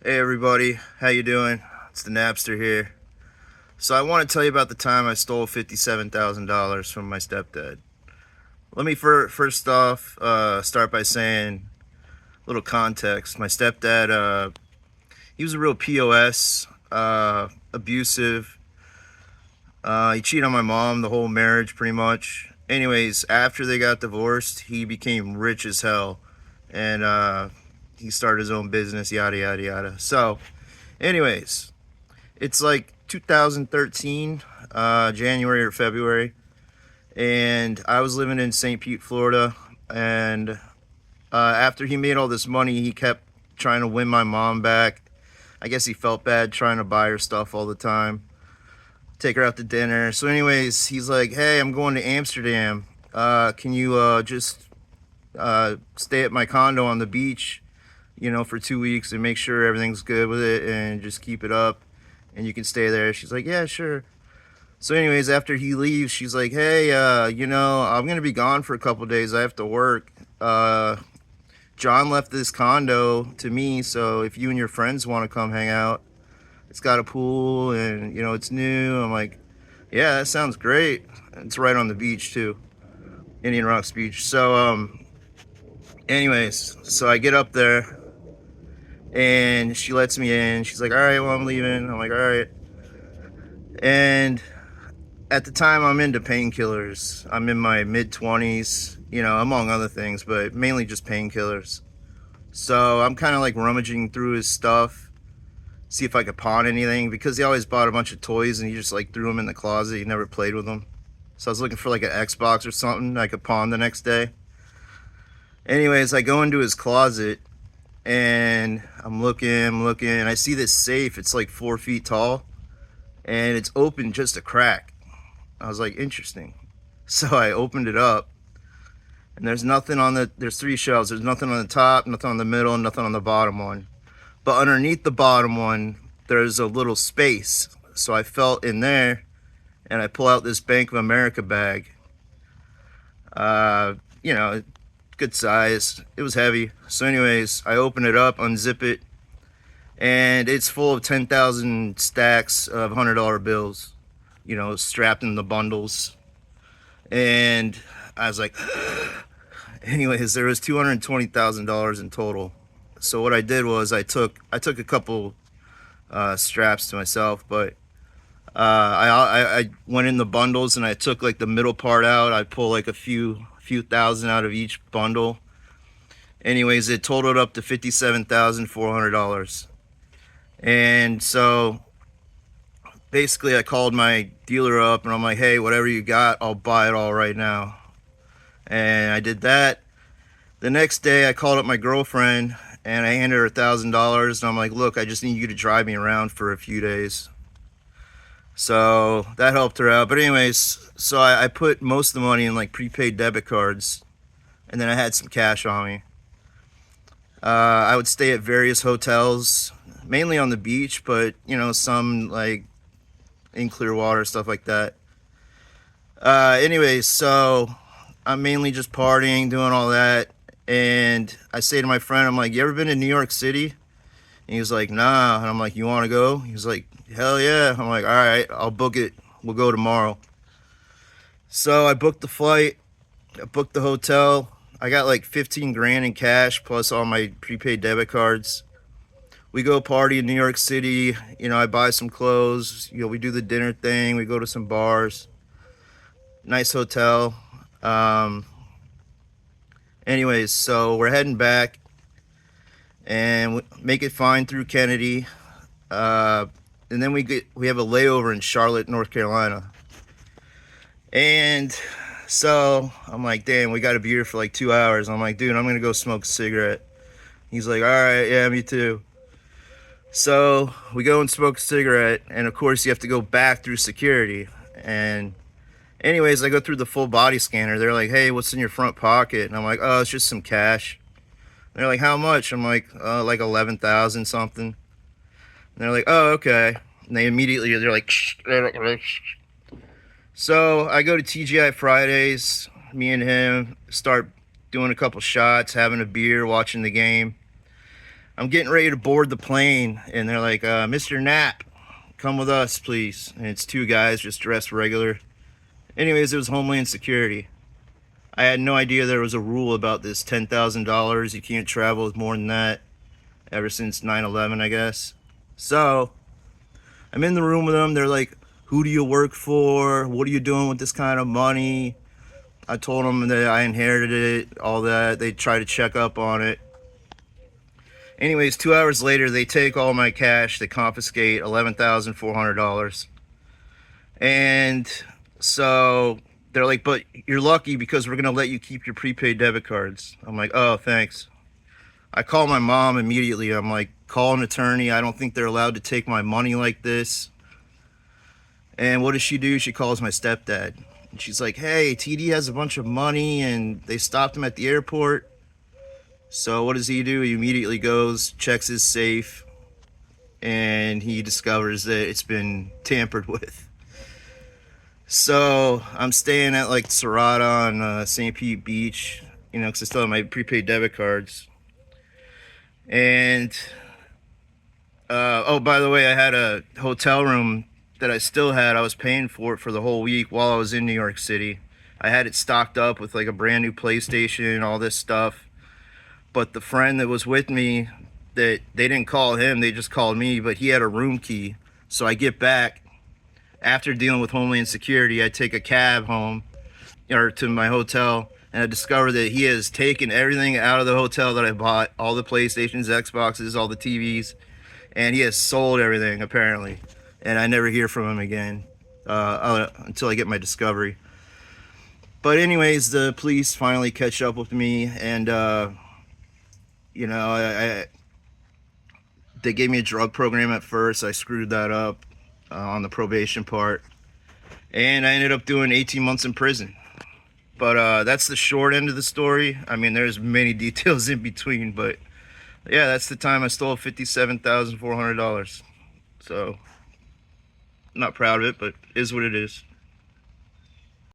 Hey everybody, how you doing? It's the Napster here. So I want to tell you about the time I stole $57,000 from my stepdad. Let me first off start by saying a little context. My stepdad, he was a real POS, abusive. He cheated on my mom the whole marriage pretty much. Anyways, after they got divorced, he became rich as hell, and he started his own business, yada yada yada. So, anyways, it's like 2013, January or February, and I was living in St. Pete, Florida. And after he made all this money, he kept trying to win my mom back. I guess he felt bad trying to buy her stuff all the time, take her out to dinner. So, anyways, he's like, "Hey, I'm going to Amsterdam. Can you just stay at my condo on the beach, for 2 weeks and make sure everything's good with it and just keep it up, and you can stay there?" She's like, "Yeah, sure." So anyways, after he leaves, she's like, "Hey, I'm gonna be gone for a couple days. I have to work. John left this condo to me, so if you and your friends want to come hang out, it's got a pool and it's new." I'm like, "Yeah, that sounds great." It's right on the beach too, Indian Rocks Beach. So anyways, so I get up there and she lets me in. She's like, "All right, well, I'm leaving." I'm like, "All right." And at the time, I'm into painkillers. I'm in my mid 20s, among other things, but mainly just painkillers. So I'm kind of like rummaging through his stuff, see if I could pawn anything, because he always bought a bunch of toys and he just like threw them in the closet. He never played with them. So I was looking for like an Xbox or something I could pawn the next day. Anyways, I go into his closet and I'm looking. I see this safe. It's like 4 feet tall and it's open just a crack. I was like, interesting. So I opened it up and there's three shelves. There's nothing on the top, nothing on the middle, nothing on the bottom one. But underneath the bottom one, there's a little space. So I felt in there and I pull out this Bank of America bag. Uh, you know, Good size. It was heavy. So anyways, I open it up, unzip it, and it's full of 10,000 stacks of $100 bills, strapped in the bundles. And I was like, anyways, there was $220,000 in total. So what I did was I took a couple straps to myself, but I went in the bundles and I took like the middle part out. I pull like a few thousand out of each bundle. Anyways, it totaled up to $57,400. And so basically I called my dealer up and I'm like, "Hey, whatever you got, I'll buy it all right now." And I did that. The next day I called up my girlfriend and I handed her $1,000 and I'm like, "Look, I just need you to drive me around for a few days." So that helped her out. But anyways, so I put most of the money in like prepaid debit cards, and then I had some cash on me. I would stay at various hotels, mainly on the beach, but some like in Clearwater, stuff like that. Anyways, so I'm mainly just partying, doing all that, and I say to my friend, I'm like, "You ever been to New York City?" And he was like, "Nah." And I'm like, "You want to go?" He was like, "Hell yeah." I'm like, "All right, I'll book it. We'll go tomorrow." So I booked the flight, I booked the hotel. I got like 15 grand in cash plus all my prepaid debit cards. We go party in New York City. I buy some clothes. We do the dinner thing. We go to some bars. Nice hotel. Um, Anyways, so we're heading back and we make it fine through Kennedy. And then we have a layover in Charlotte, North Carolina. And so I'm like, "Damn, we got to be here for like 2 hours." I'm like, "Dude, I'm gonna go smoke a cigarette." He's like, "All right, yeah, me too." So we go and smoke a cigarette, and of course you have to go back through security. And anyways, I go through the full body scanner. They're like, "Hey, what's in your front pocket?" And I'm like, "Oh, it's just some cash." And they're like, "How much?" I'm like, "Like 11,000 something." And they're like, "Oh, okay." And they're like, "Shh." So I go to TGI Fridays. Me and him start doing a couple shots, having a beer, watching the game. I'm getting ready to board the plane, and they're like, Mr. Knapp, come with us, please. And it's two guys just dressed regular. Anyways, it was Homeland Security. I had no idea there was a rule about this $10,000. You can't travel with more than that, ever since 9/11, I guess. So I'm in the room with them. They're like, who do you work for? What are you doing with this kind of money? I told them that I inherited it, all that. They try to check up on it. Anyways, 2 hours later, they take all my cash. They confiscate $11,400. And so they're like, but you're lucky because we're going to let you keep your prepaid debit cards. I'm like, oh, thanks. I call my mom immediately. I'm like, call an attorney. I don't think they're allowed to take my money like this. And what does she do? She calls my stepdad. And she's like, hey, TD has a bunch of money and they stopped him at the airport. So what does he do? He immediately goes, checks his safe, and he discovers that it's been tampered with. So I'm staying at like Serrata on St. Pete Beach, you know, because I still have my prepaid debit cards. And oh, by the way, I had a hotel room that I still had. I was paying for it for the whole week while I was in New York City. I had it stocked up with like a brand new PlayStation, all this stuff. But the friend that was with me, that they didn't call him, they just called me, but he had a room key. So I get back after dealing with Homeland Security. I take a cab home, or to my hotel, and I discover that he has taken everything out of the hotel that I bought, all the PlayStations, Xboxes, all the TVs, and he has sold everything apparently. And I never hear from him again until I get my discovery. But anyways, the police finally catch up with me, and you know, they gave me a drug program at first. I screwed that up on the probation part, and I ended up doing 18 months in prison. But that's the short end of the story. I mean, there's many details in between, but yeah, that's the time I stole $57,400. So, not proud of it, but it is what it is.